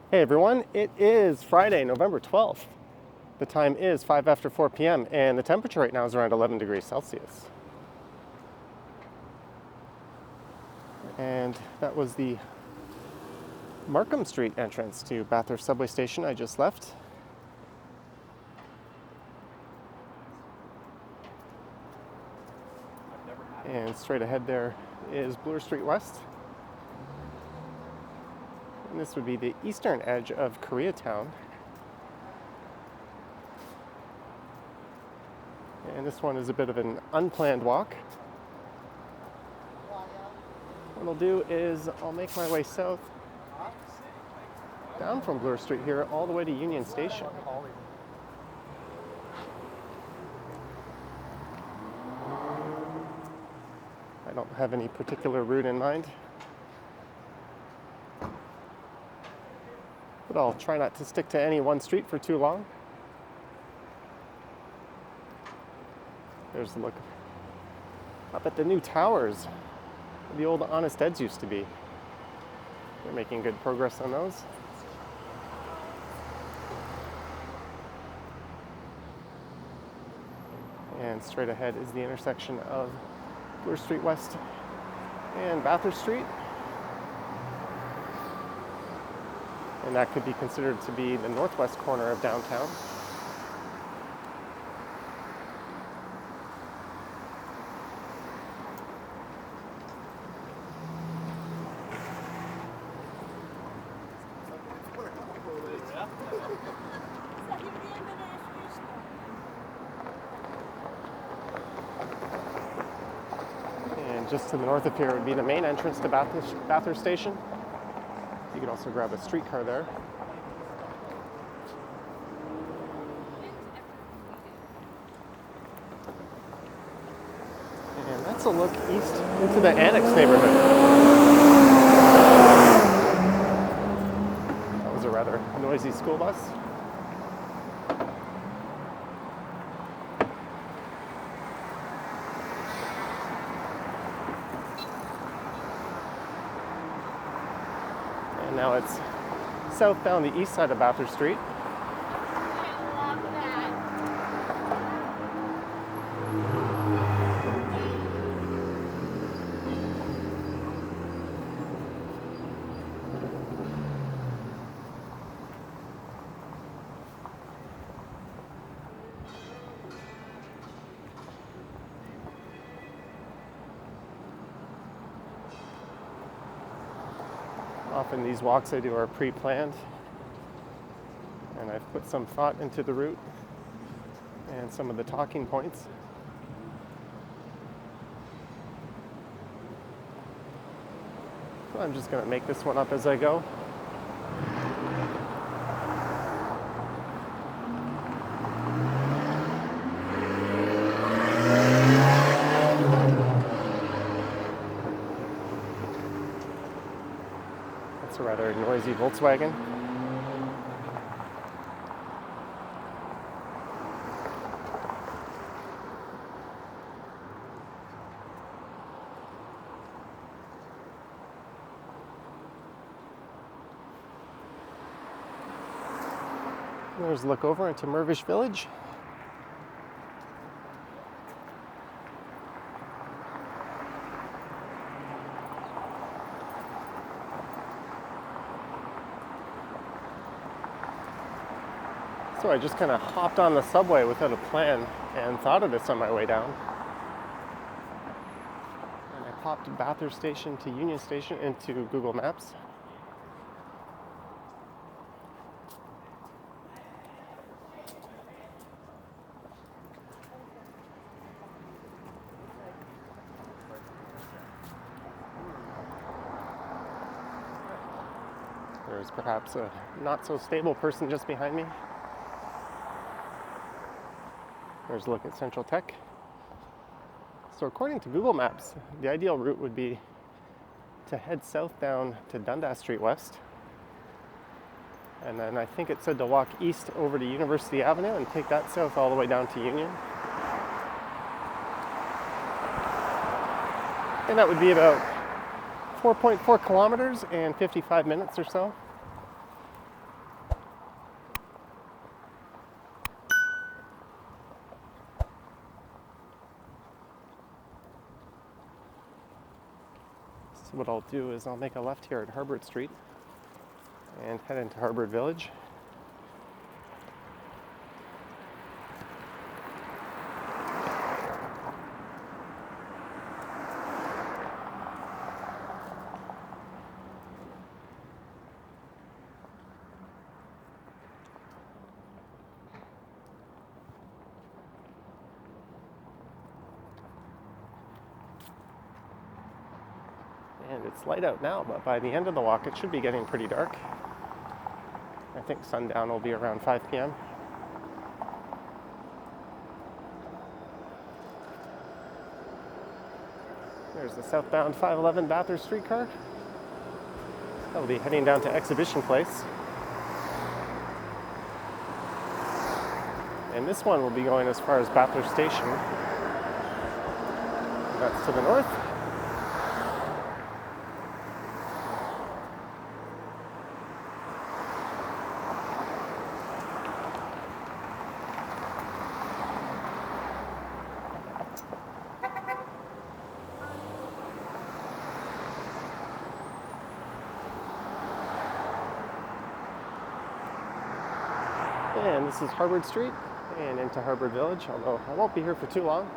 Hey everyone, it is Friday, November 12th. The time is 5 after 4 p.m. and the temperature right now is around 11 degrees Celsius. And that was the Markham Street entrance to Bathurst subway station I just left. And straight ahead there is Bloor Street West. And this would be the eastern edge of Koreatown. And this one is a bit of an unplanned walk. What I'll do is I'll make my way south down from Bloor Street here all the way to Union Station. I don't have any particular route in mind, but I'll try not to stick to any one street for too long. There's a look up at the new towers where the old Honest Eds used to be. They're making good progress on those. And straight ahead is the intersection of Bloor Street West and Bathurst Street. And that could be considered to be the northwest corner of downtown. Just to the north of here would be the main entrance to Bathurst Station. You can also grab a streetcar there. And that's a look east into the Annex neighborhood. That was a rather noisy school bus. Now it's southbound the east side of Bathurst Street. Often these walks I do are pre-planned, and I've put some thought into the route and some of the talking points. So I'm just going to make this one up as I go. It's a rather noisy Volkswagen. There's a look over into Mervish Village. So I just kind of hopped on the subway without a plan and thought of this on my way down. And I popped Bathurst Station to Union Station into Google Maps. There's perhaps a not so stable person just behind me. There's a look at Central Tech. So according to Google Maps, the ideal route would be to head south down to Dundas Street West. And then I think it said to walk east over to University Avenue and take that south all the way down to Union. And that would be about 4.4 kilometers and 55 minutes or so. So what I'll do is I'll make a left here at Harbord Street and head into Harbord Village. And it's light out now, but by the end of the walk, it should be getting pretty dark. I think sundown will be around 5 p.m. There's the southbound 511 Bathurst streetcar. That'll be heading down to Exhibition Place. And this one will be going as far as Bathurst Station. That's to the north. And this is Harbord Street and into Harbord Village, although I won't be here for too long.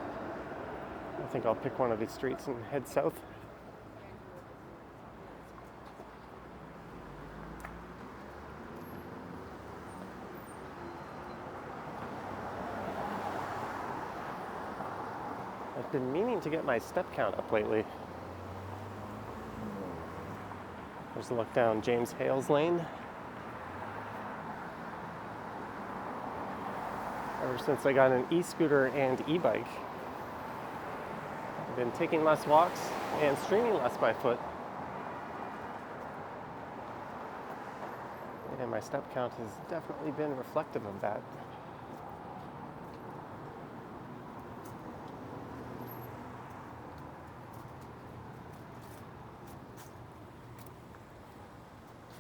I think I'll pick one of these streets and head south. I've been meaning to get my step count up lately. There's a look down James Hales Lane. Ever since I got an e-scooter and e-bike, I've been taking less walks and streaming less by foot. And my step count has definitely been reflective of that.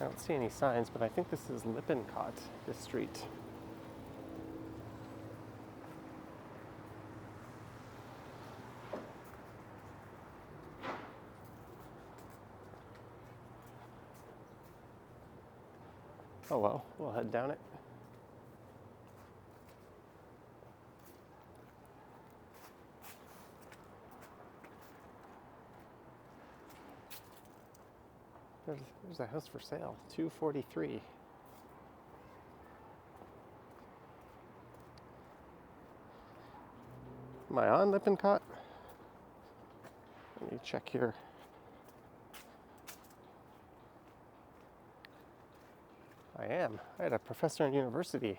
I don't see any signs, but I think this is Lippincott, this street. Oh well, we'll head down it. There's a house for sale, $243. Am I on Lippincott? Let me check here. I am. I had a professor in university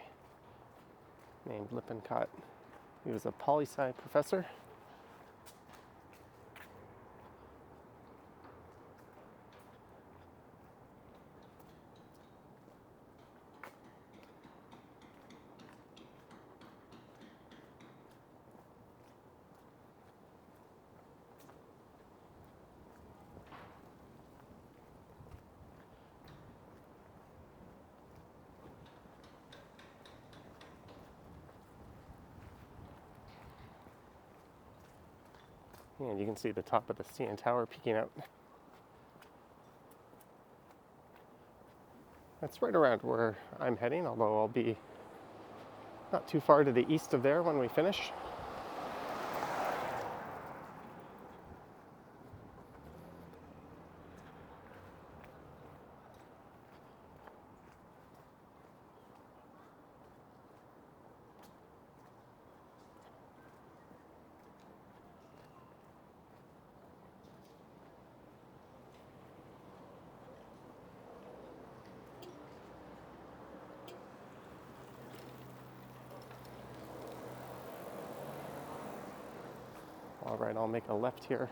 named Lippincott. He was a poli-sci professor. And you can see the top of the CN Tower peeking out. That's right around where I'm heading, although I'll be not too far to the east of there when we finish. All right, I'll make a left here.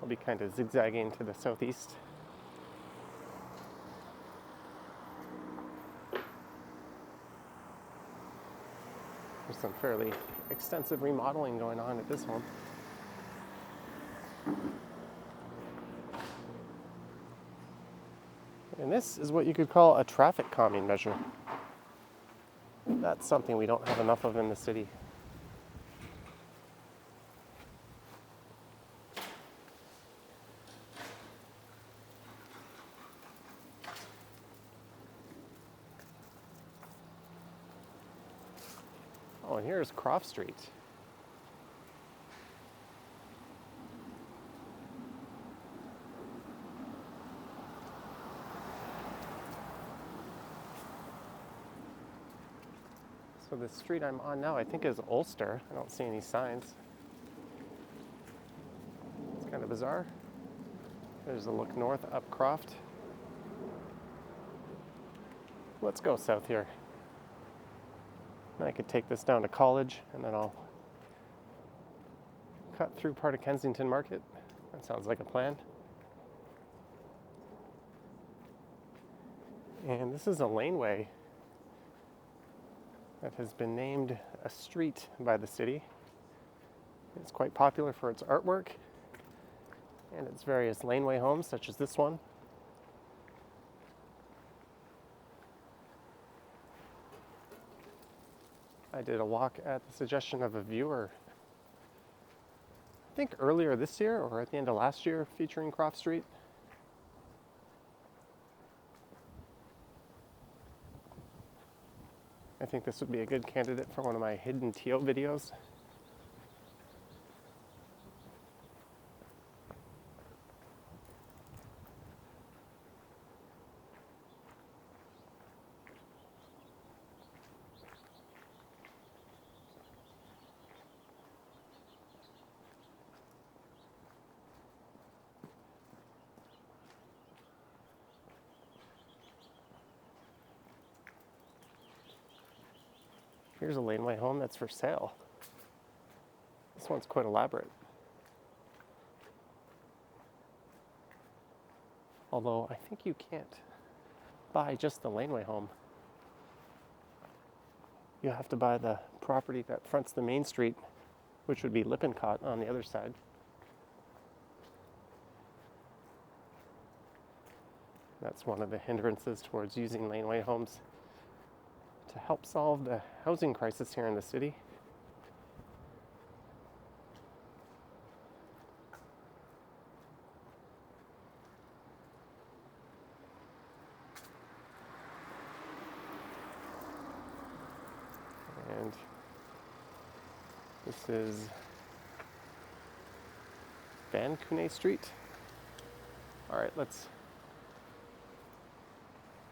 I'll be kind of zigzagging to the southeast. There's some fairly extensive remodeling going on at this home. And this is what you could call a traffic calming measure. That's something we don't have enough of in the city. Oh, and here's Croft Street. So the street I'm on now, I think, is Ulster. I don't see any signs. It's kind of bizarre. There's a look north up Croft. Let's go south here. I could take this down to College, and then I'll cut through part of Kensington Market. That sounds like a plan. And this is a laneway that has been named a street by the city. It's quite popular for its artwork and its various laneway homes, such as this one. I did a walk at the suggestion of a viewer, I think earlier this year or at the end of last year, featuring Croft Street. I think this would be a good candidate for one of my hidden TO videos. Here's a laneway home that's for sale. This one's quite elaborate. Although I think you can't buy just the laneway home. You have to buy the property that fronts the main street, which would be Lippincott on the other side. That's one of the hindrances towards using laneway homes to help solve the housing crisis here in the city. And this is Van Cune Street. All right, let's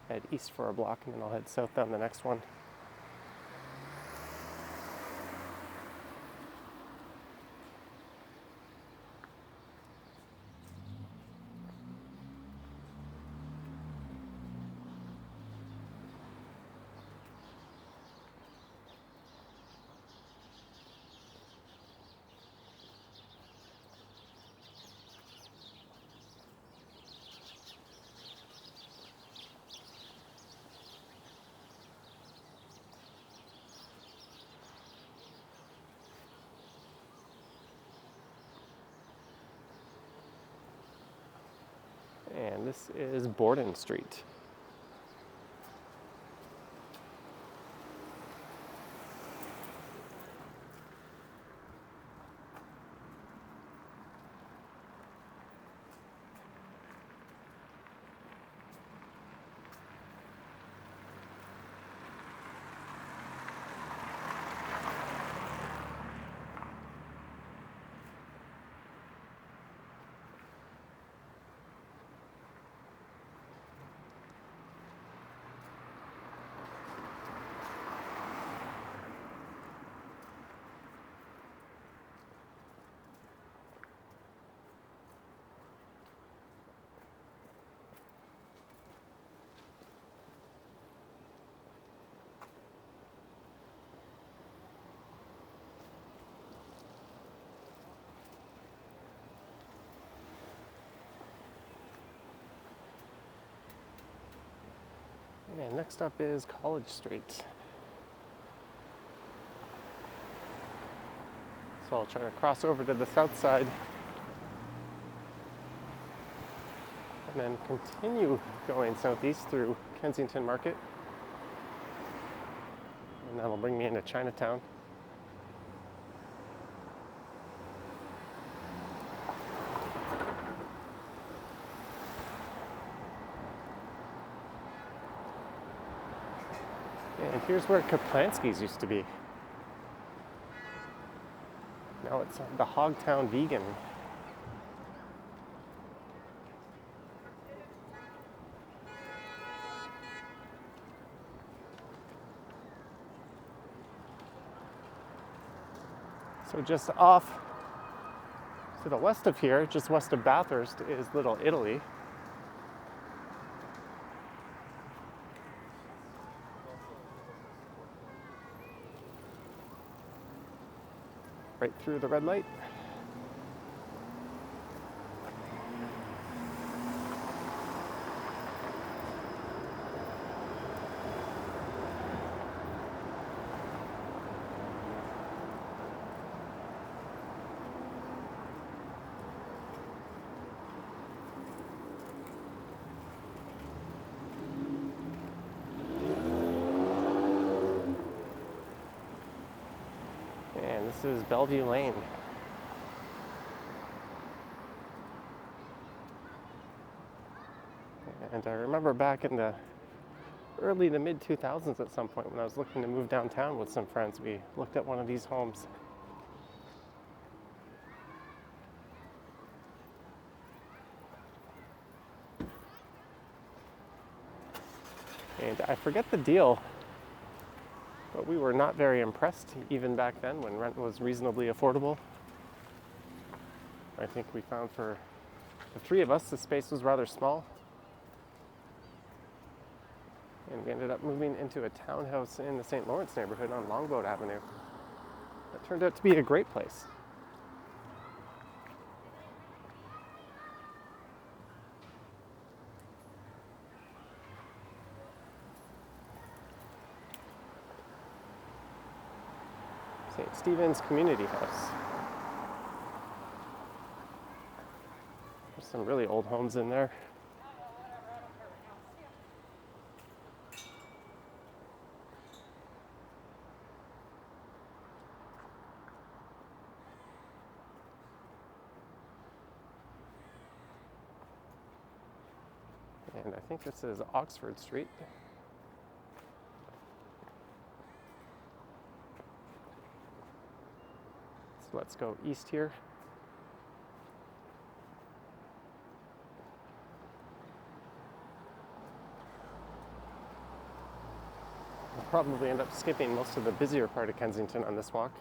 head east for a block and then I'll head south down the next one. And this is Borden Street. And next up is College Street. So I'll try to cross over to the south side and then continue going southeast through Kensington Market. And that'll bring me into Chinatown. And here's where Kaplansky's used to be. Now it's the Hogtown Vegan. So just off to the west of here, just west of Bathurst, is Little Italy. Right through the red light. And this is Bellevue Lane. And I remember back in the early to mid 2000s at some point when I was looking to move downtown with some friends, we looked at one of these homes. And I forget the deal, but we were not very impressed even back then when rent was reasonably affordable. I think we found for the three of us the space was rather small. And we ended up moving into a townhouse in the St. Lawrence neighborhood on Longboat Avenue. That turned out to be a great place. St. Stephen's Community House. There's some really old homes in there. And I think this is Oxford Street. So let's go east here. We'll probably end up skipping most of the busier part of Kensington on this walk.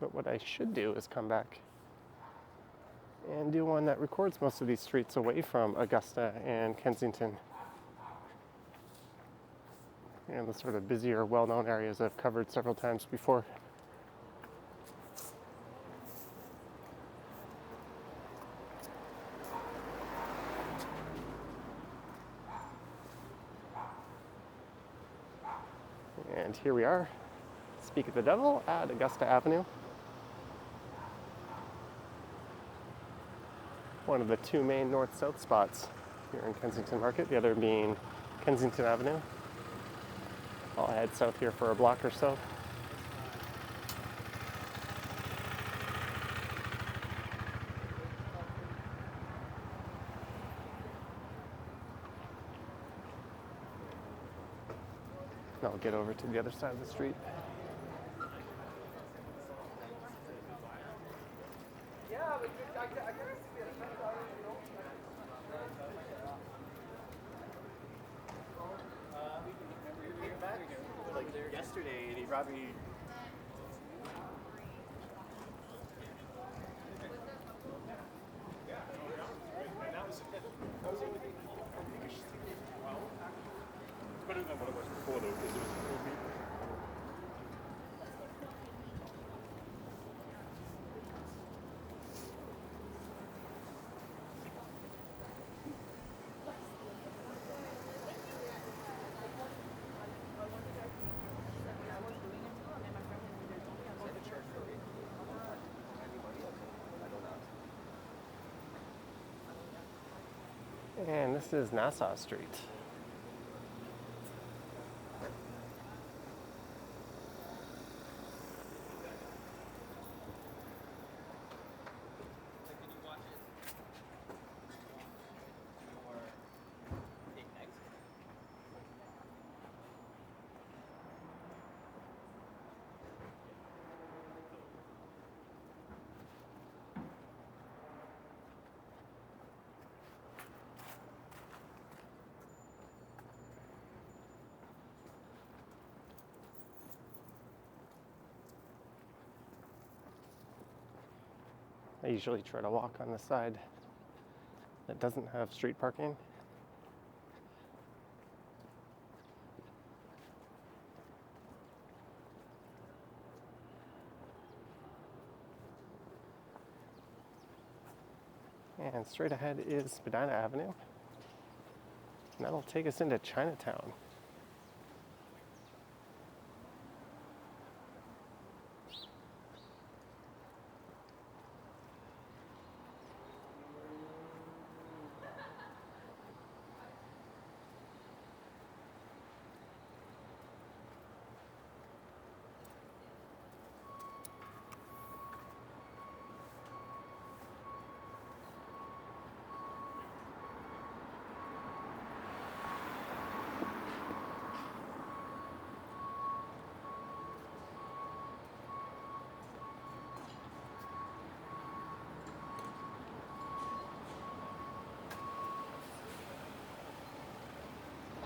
But what I should do is come back and do one that records most of these streets away from Augusta and Kensington. And the sort of busier, well-known areas I've covered several times before. And here we are, Speak of the Devil at Augusta Avenue. One of the two main north-south spots here in Kensington Market, the other being Kensington Avenue. I'll head south here for a block or so. And I'll get over to the other side of the street. Yesterday, he brought me. Better than what it was before, though, because it was a full meat. And this is Nassau Street. I usually try to walk on the side that doesn't have street parking. And straight ahead is Spadina Avenue. And that'll take us into Chinatown.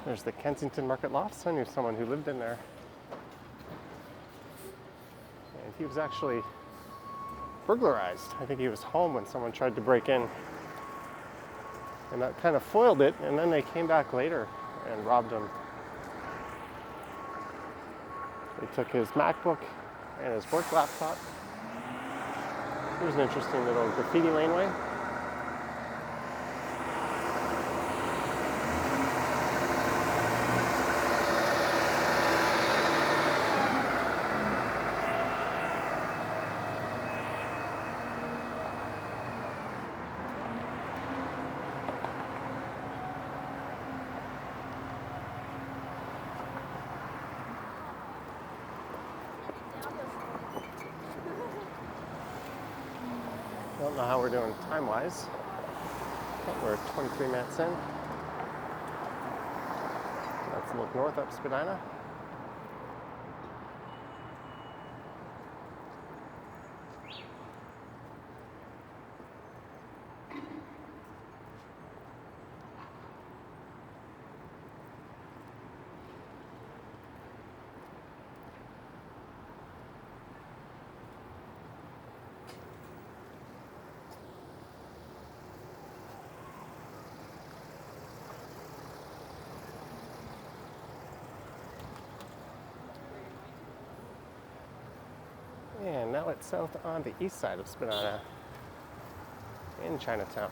There's the Kensington Market lofts. I knew someone who lived in there. And he was actually burglarized. I think he was home when someone tried to break in. And that kind of foiled it, and then they came back later and robbed him. They took his MacBook and his work laptop. It was an interesting little graffiti laneway. I don't know how we're doing time-wise, but we're 23 minutes in. Let's look north up Spadina. And now it's south on the east side of Spadina in Chinatown.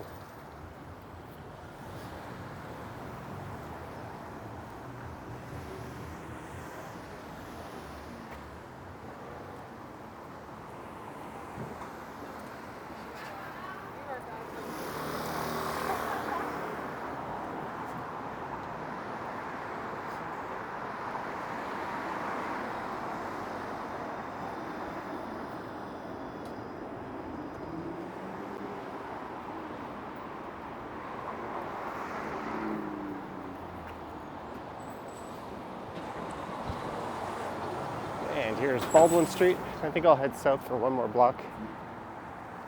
And here's Baldwin Street. I think I'll head south for one more block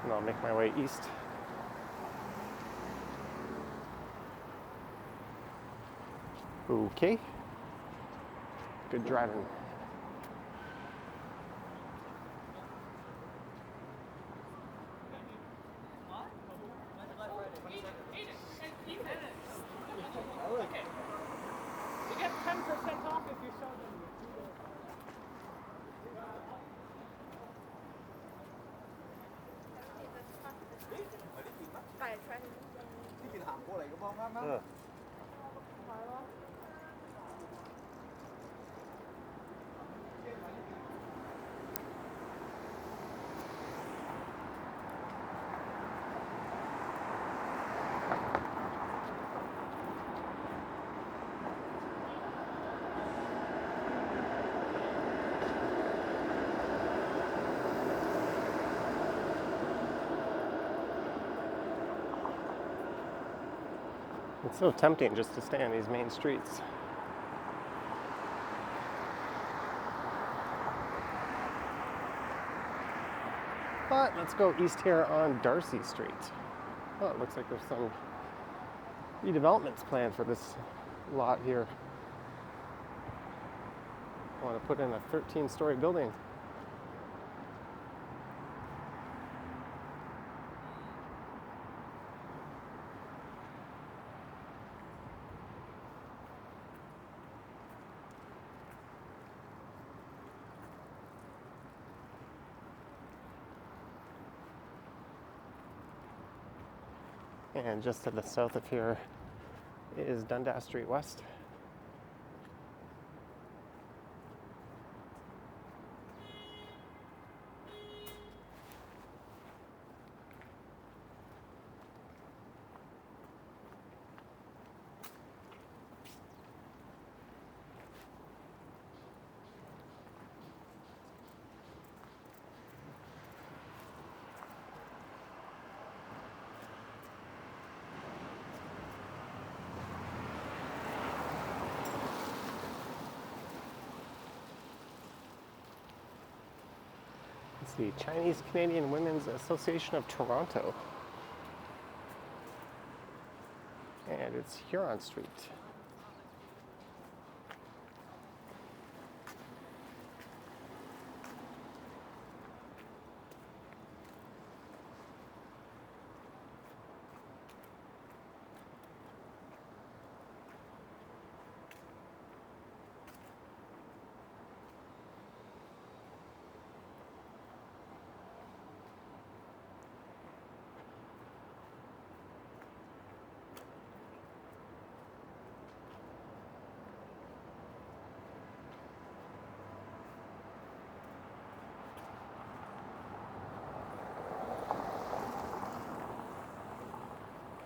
and I'll make my way east. Okay. Good driving. Okay. You get 10% off if you show them. It's so tempting just to stay on these main streets. But let's go east here on Darcy Street. Oh, it looks like there's some redevelopments planned for this lot here. I want to put in a 13-story building. And just to the south of here is Dundas Street West. It's the Chinese Canadian Women's Association of Toronto. And it's Huron Street.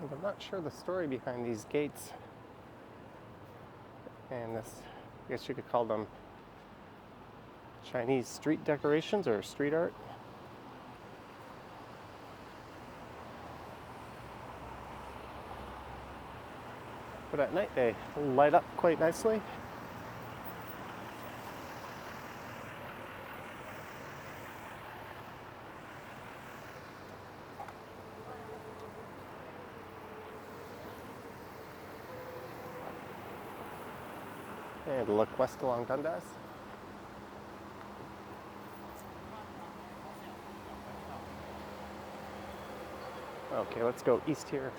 And I'm not sure the story behind these gates and this, I guess you could call them Chinese street decorations or street art. But at night they light up quite nicely. And look west along Dundas. Okay, let's go east here.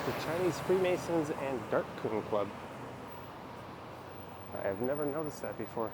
The Chinese Freemasons and Dark Coon Club. I've never noticed that before.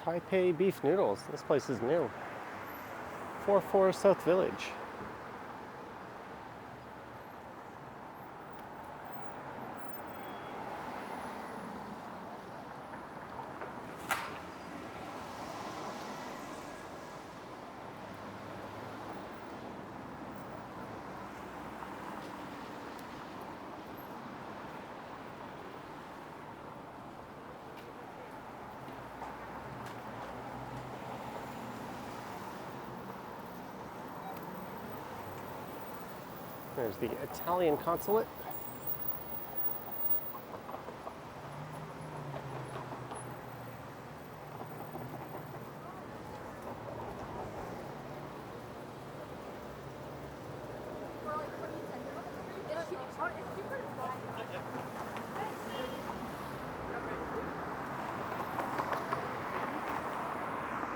Taipei beef noodles. This place is new. 44 South Village. There's the Italian consulate.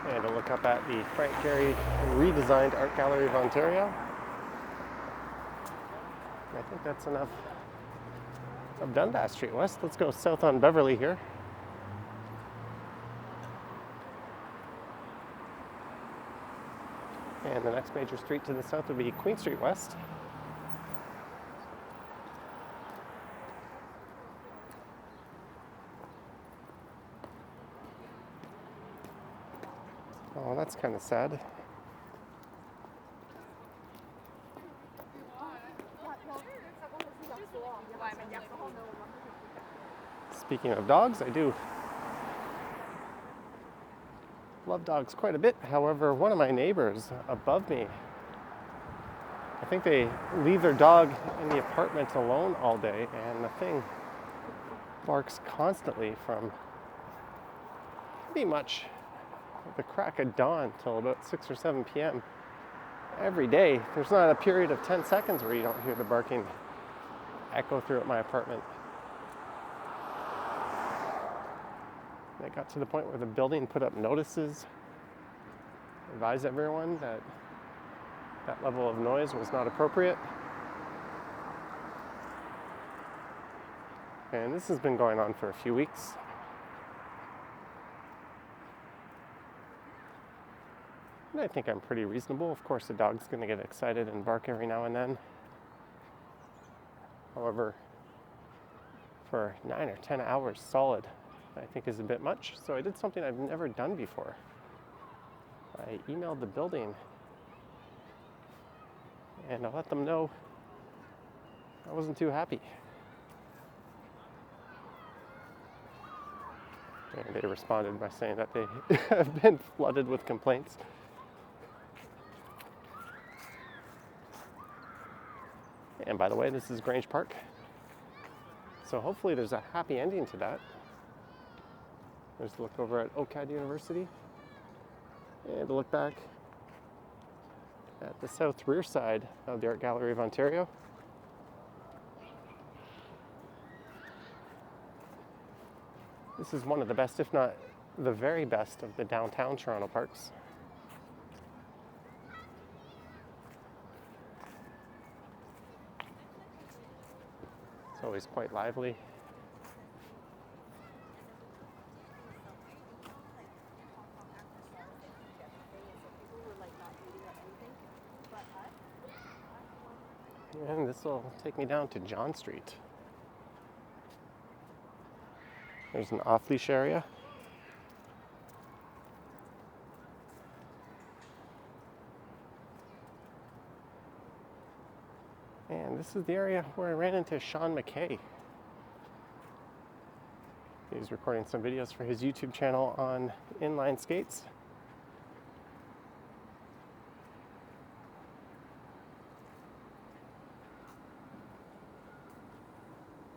And a look up at the Frank Gehry redesigned Art Gallery of Ontario. I think that's enough of Dundas Street West. Let's go south on Beverly here. And the next major street to the south would be Queen Street West. Oh, that's kind of sad. Speaking of dogs, I do love dogs quite a bit. However, one of my neighbors above me, I think they leave their dog in the apartment alone all day, and the thing barks constantly from pretty much the crack of dawn till about 6 or 7 p.m. every day. There's not a period of 10 seconds where you don't hear the barking echo throughout my apartment. And it got to the point where the building put up notices, advised everyone that that level of noise was not appropriate. And this has been going on for a few weeks. And I think I'm pretty reasonable. Of course, the dog's going to get excited and bark every now and then. However, for 9 or 10 hours solid, I think is a bit much. So I did something I've never done before. I emailed the building and I let them know I wasn't too happy. And they responded by saying that they have been flooded with complaints. And by the way, this is Grange Park. So hopefully there's a happy ending to that. There's a look over at OCAD University. And a look back at the south rear side of the Art Gallery of Ontario. This is one of the best, if not the very best, of the downtown Toronto parks. It's always quite lively. And this will take me down to John Street. There's an off-leash area. And this is the area where I ran into Sean McKay. He's recording some videos for his YouTube channel on inline skates.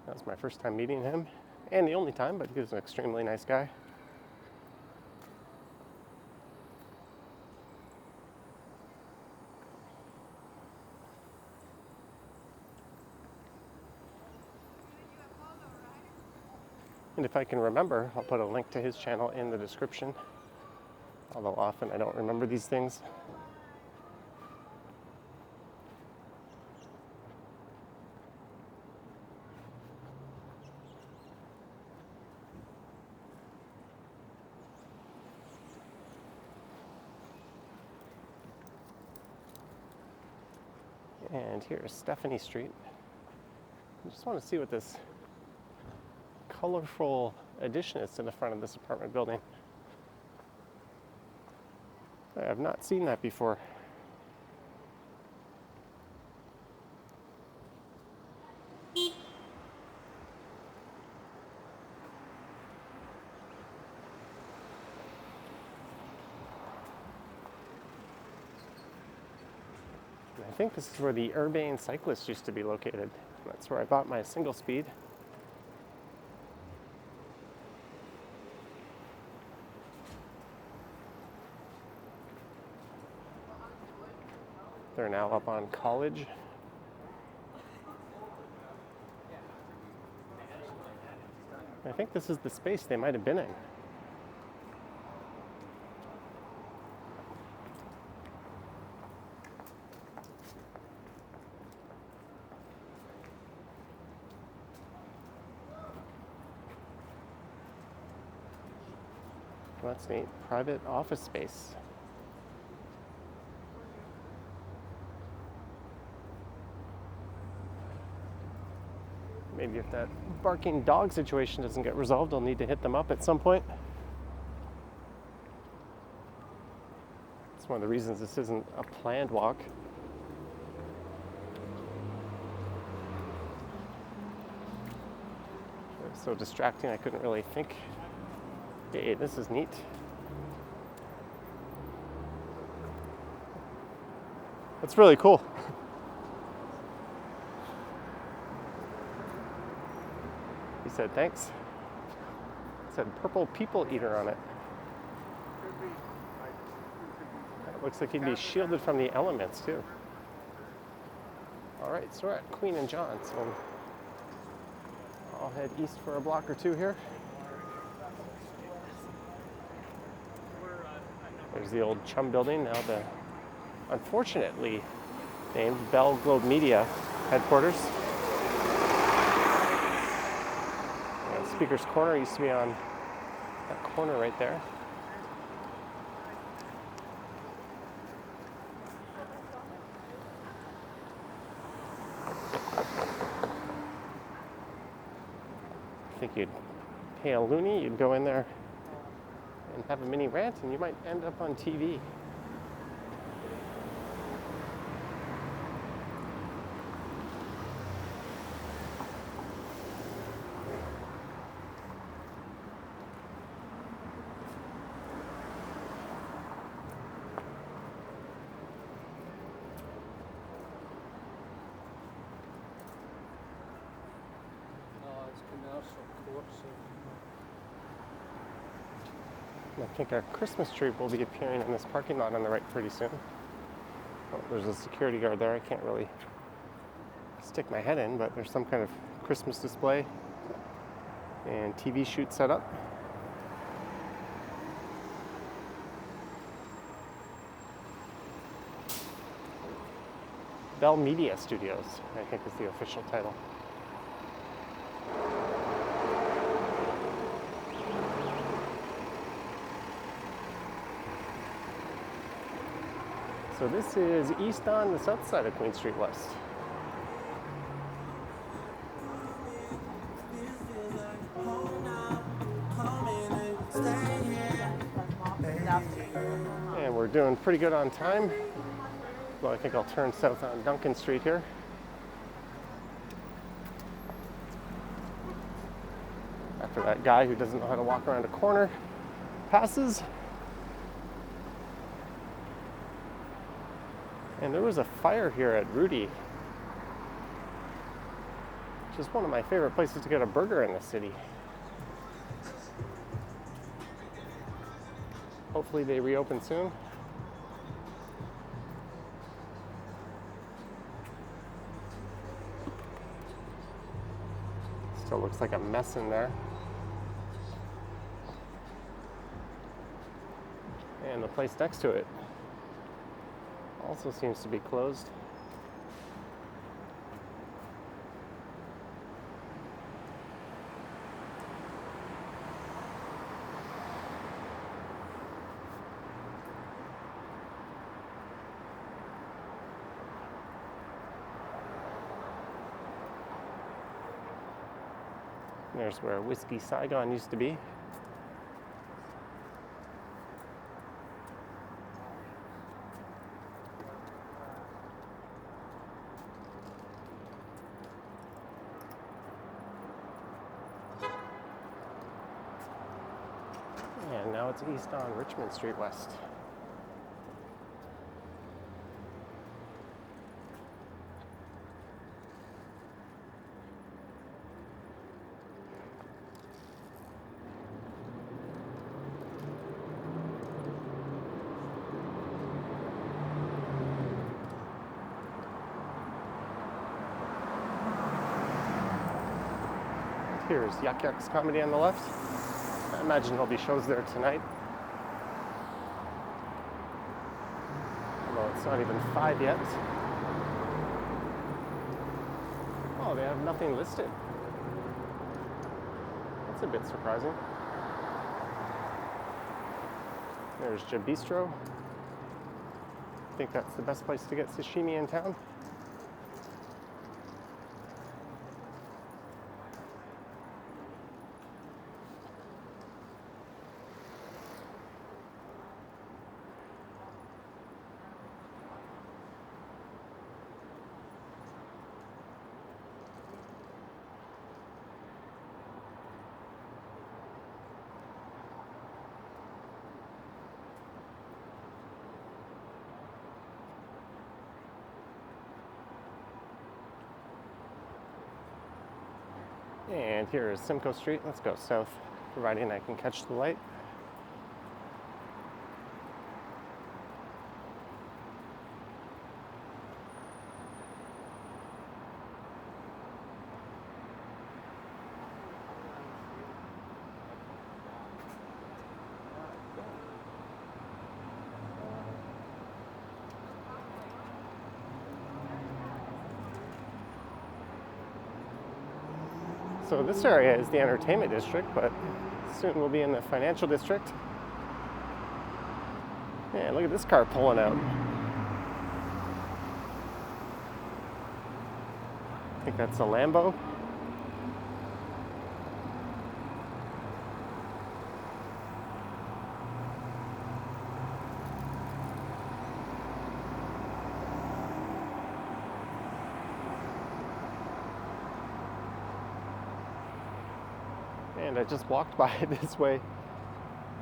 That was my first time meeting him, and the only time, but he was an extremely nice guy. And if I can remember, I'll put a link to his channel in the description, although often I don't remember these things. And here's Stephanie Street. I just want to see what this colorful addition is to the front of this apartment building. I have not seen that before. I think this is where the Urbane Cyclist used to be located. That's where I bought my single speed. They're now up on College. I think this is the space they might have been in. That's neat. Private office space. Maybe if that barking dog situation doesn't get resolved, I'll need to hit them up at some point. It's one of the reasons this isn't a planned walk. It was so distracting I couldn't really think. Hey, this is neat. That's really cool. He said thanks. It said purple people eater on it. It looks like he'd be shielded from the elements too. All right, so we're at Queen and John, so I'll head east for a block or two here. There's the old Chum building, now the unfortunately named Bell Globe Media headquarters. And Speaker's Corner used to be on that corner right there. I think you'd pay a loony, you'd go in there and have a mini rant, and you might end up on TV. I think a Christmas tree will be appearing in this parking lot on the right pretty soon. Oh, there's a security guard there. I can't really stick my head in, but there's some kind of Christmas display and TV shoot set up. Bell Media Studios, I think is the official title. So this is east on the south side of Queen Street West. And we're doing pretty good on time. Well, I think I'll turn south on Duncan Street here. After that guy who doesn't know how to walk around a corner passes. And there was a fire here at Rudy, which is one of my favorite places to get a burger in the city. Hopefully they reopen soon. Still looks like a mess in there. And the place next to it also seems to be closed. There's where Whiskey Saigon used to be. And now it's east on Richmond Street West. Here's Yak Yak's Comedy on the left. I imagine there'll be shows there tonight. Although it's not even 5 yet. Oh, they have nothing listed. That's a bit surprising. There's Jabistro. I think that's the best place to get sashimi in town. And here is Simcoe Street. Let's go south, providing I can catch the light. So this area is the entertainment district, but soon we'll be in the financial district. And look at this car pulling out. I think that's a Lambo. And I just walked by this way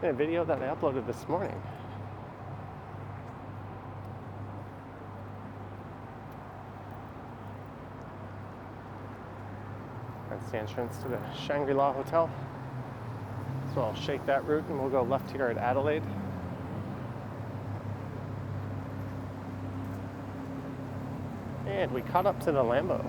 in a video that I uploaded this morning. That's the entrance to the Shangri-La Hotel. So I'll shake that route and we'll go left here at Adelaide. And we caught up to the Lambo.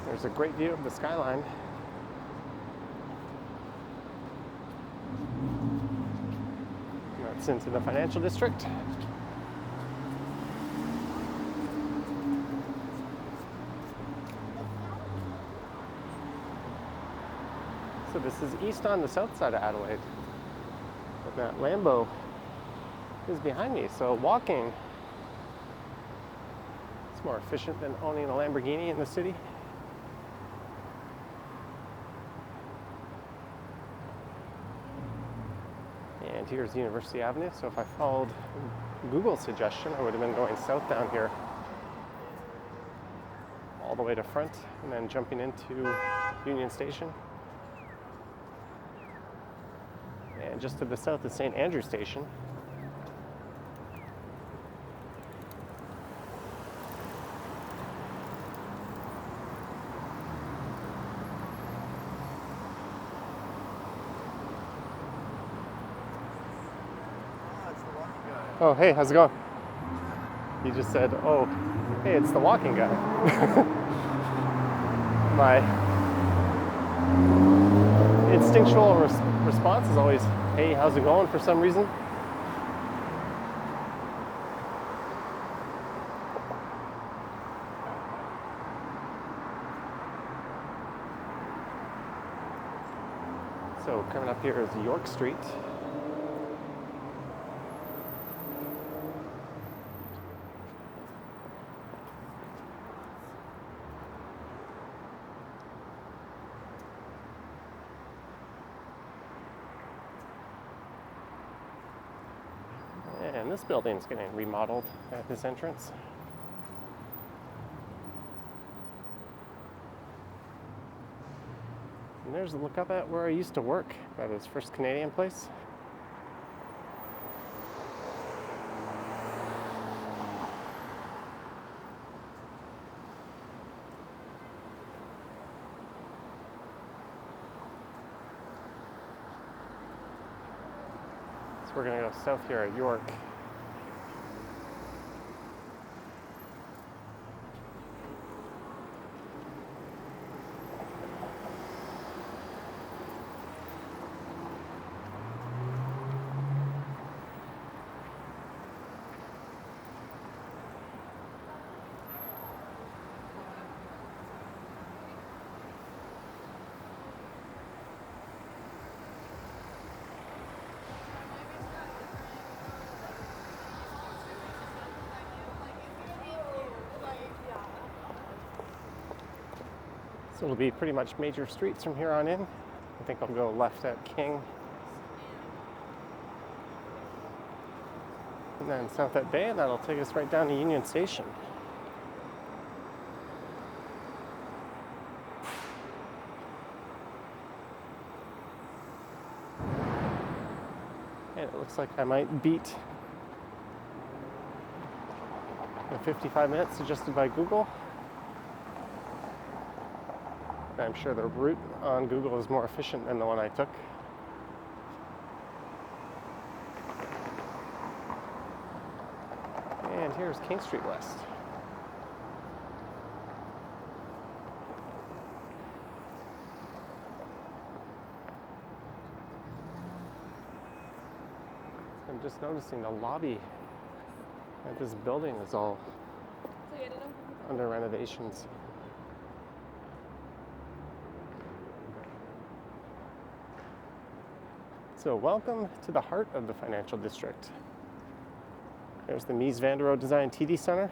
There's a great view of the skyline. That's into the financial district. So this is east on the south side of Adelaide. And that Lambo is behind me, so walking is more efficient than owning a Lamborghini in the city. And here's University Avenue, so if I followed Google's suggestion, I would have been going south down here all the way to front and then jumping into Union Station. And just to the south is St. Andrew Station. Oh, hey, how's it going? You just said, oh, hey, it's the walking guy. My instinctual response is always, hey, how's it going, for some reason. So coming up here is York Street. And this building's getting remodeled at this entrance. And there's a look up at where I used to work, by this First Canadian place. So we're gonna go south here at York. So it'll be pretty much major streets from here on in. I think I'll go left at King. And then South at Bay, and that'll take us right down to Union Station. And it looks like I might beat the 55 minutes suggested by Google. I'm sure the route on Google is more efficient than the one I took. And here's King Street West. I'm just noticing the lobby at this building is all under renovations. So welcome to the heart of the financial district. There's the Mies van der Rohe Design TD Center.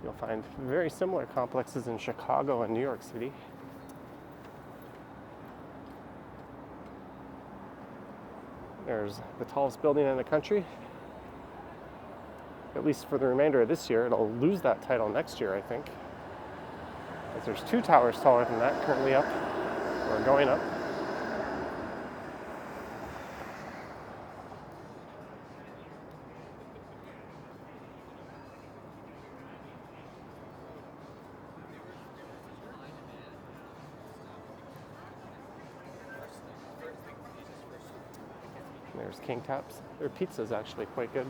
You'll find very similar complexes in Chicago and New York City. There's the tallest building in the country. At least for the remainder of this year. It'll lose that title next year, I think. Because there's 2 towers taller than that currently up, or going up. There's King Taps. Their pizza is actually quite good.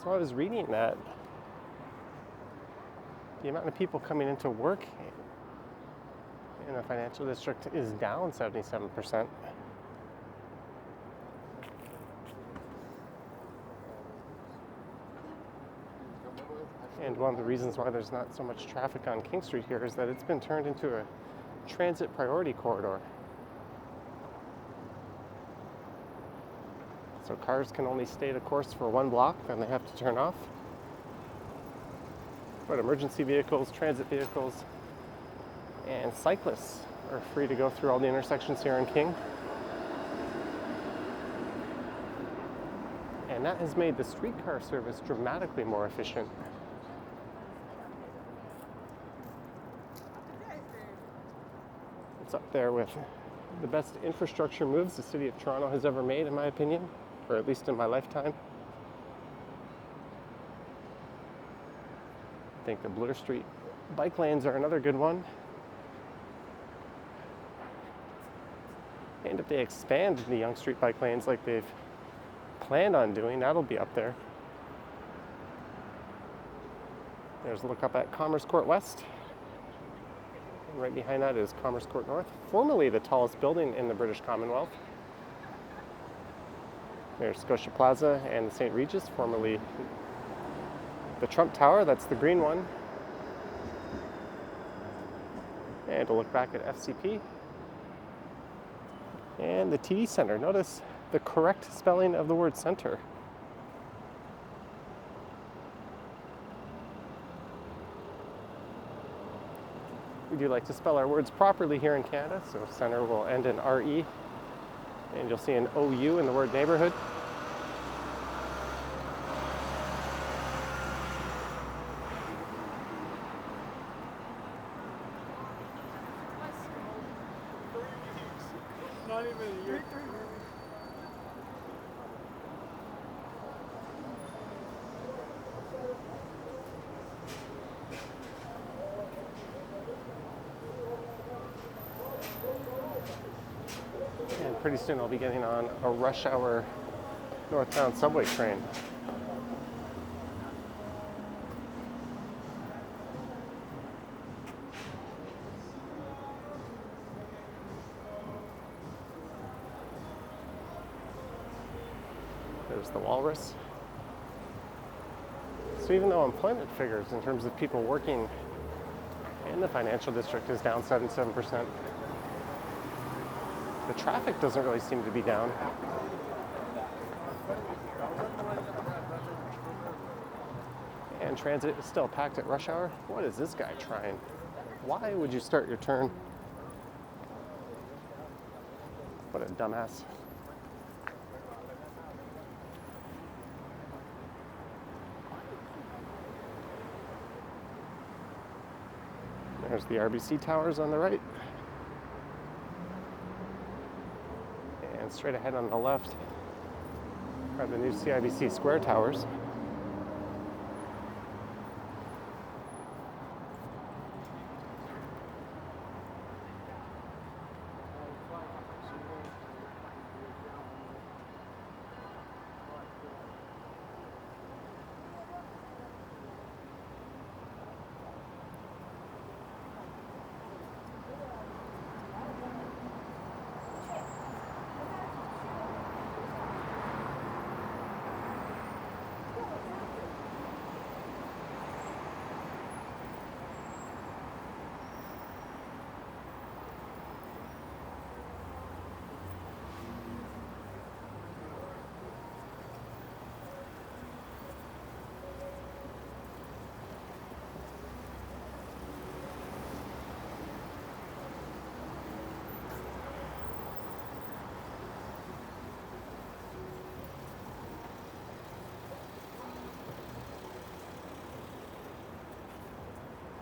So I was reading that the amount of people coming into work in the financial district is down 77%. And one of the reasons why there's not so much traffic on King Street here is that it's been turned into a transit priority corridor. So cars can only stay the course for 1 block, then they have to turn off. But emergency vehicles, transit vehicles, and cyclists are free to go through all the intersections here in King. And that has made the streetcar service dramatically more efficient. It's up there with the best infrastructure moves the city of Toronto has ever made, in my opinion, or at least in my lifetime. I think the Bloor Street bike lanes are another good one. And if they expand the Yonge Street bike lanes like they've planned on doing, that'll be up there. There's a look up at Commerce Court West. And right behind that is Commerce Court North, formerly the tallest building in the British Commonwealth. There's Scotia Plaza and the St. Regis, formerly the Trump Tower, that's the green one. And a look back at FCP. And the TD Center. Notice the correct spelling of the word center. We do like to spell our words properly here in Canada, so center will end in RE. And you'll see an OU in the word neighborhood. Not even a year. And pretty soon I'll be getting on a rush hour northbound subway train. There's the Walrus. So even though employment figures in terms of people working And the financial district is down 77%. The traffic doesn't really seem to be down. And transit is still packed at rush hour. What is this guy trying? Why would you start your turn? What a dumbass. There's the RBC towers on the right. And straight ahead on the left are the new CIBC Square towers.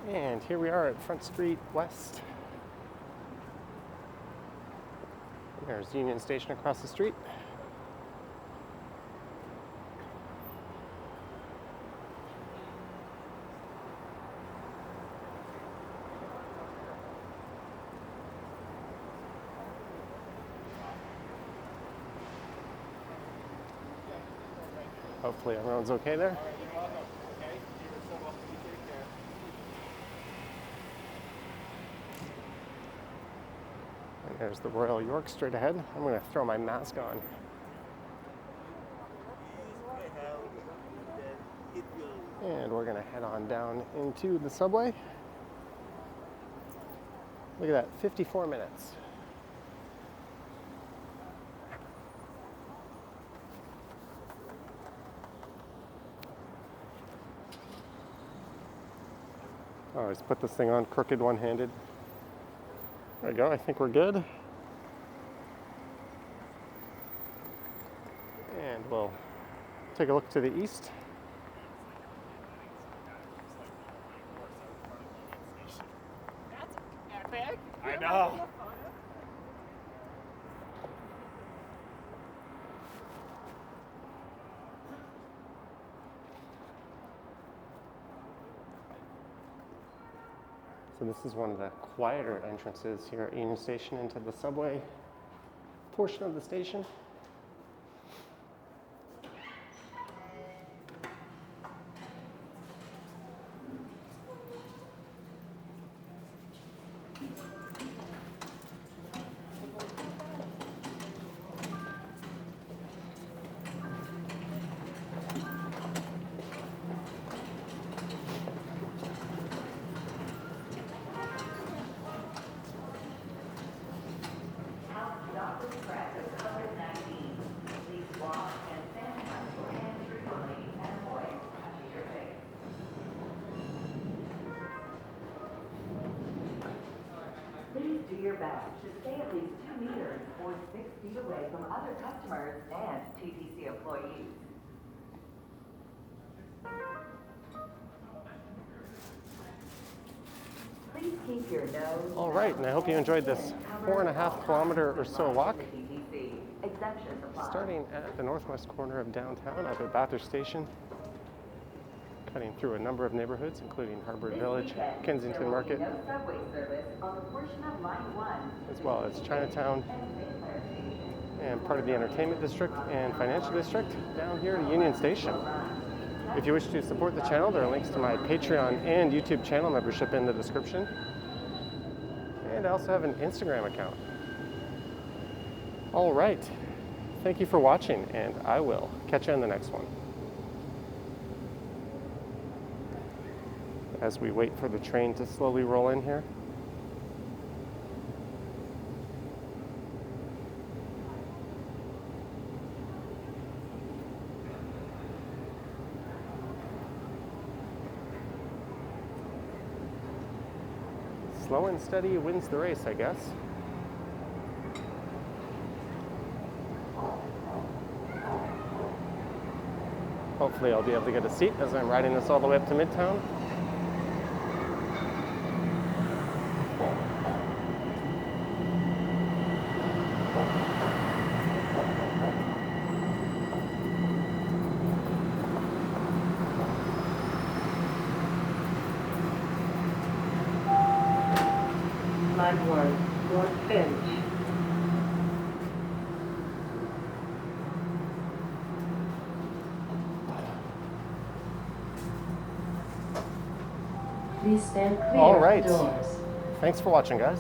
And here we are at Front Street West. There's Union Station across the street. Hopefully everyone's okay there. And there's the Royal York straight ahead. I'm going to throw my mask on. And we're going to head on down into the subway. Look at that, 54 minutes. I always put this thing on crooked one-handed. There we go, I think we're good. And we'll take a look to the east. That's epic. I know. So this is one of the quieter entrances here at Union Station into the subway portion of the station. Please do your best to stay at least 2 meters or 6 feet away from other customers and TTC employees. Please keep your nose. All right, and I hope you enjoyed this 4.5 kilometer or so walk. Starting at the northwest corner of downtown up at Bathurst Station, cutting through a number of neighborhoods, including Harbour Village, Kensington Market, as well as Chinatown, and part of the entertainment district and financial district down here at Union Station. If you wish to support the channel, there are links to my Patreon and YouTube channel membership in the description. And I also have an Instagram account. All right. Thank you for watching, and I will catch you on the next one. as we wait for the train to slowly roll in here. Slow and steady wins the race, I guess. Hopefully I'll be able to get a seat as I'm riding this all the way up to Midtown. Line 1, North Finch. Please stand clear All of right. the doors. Thanks for watching, guys.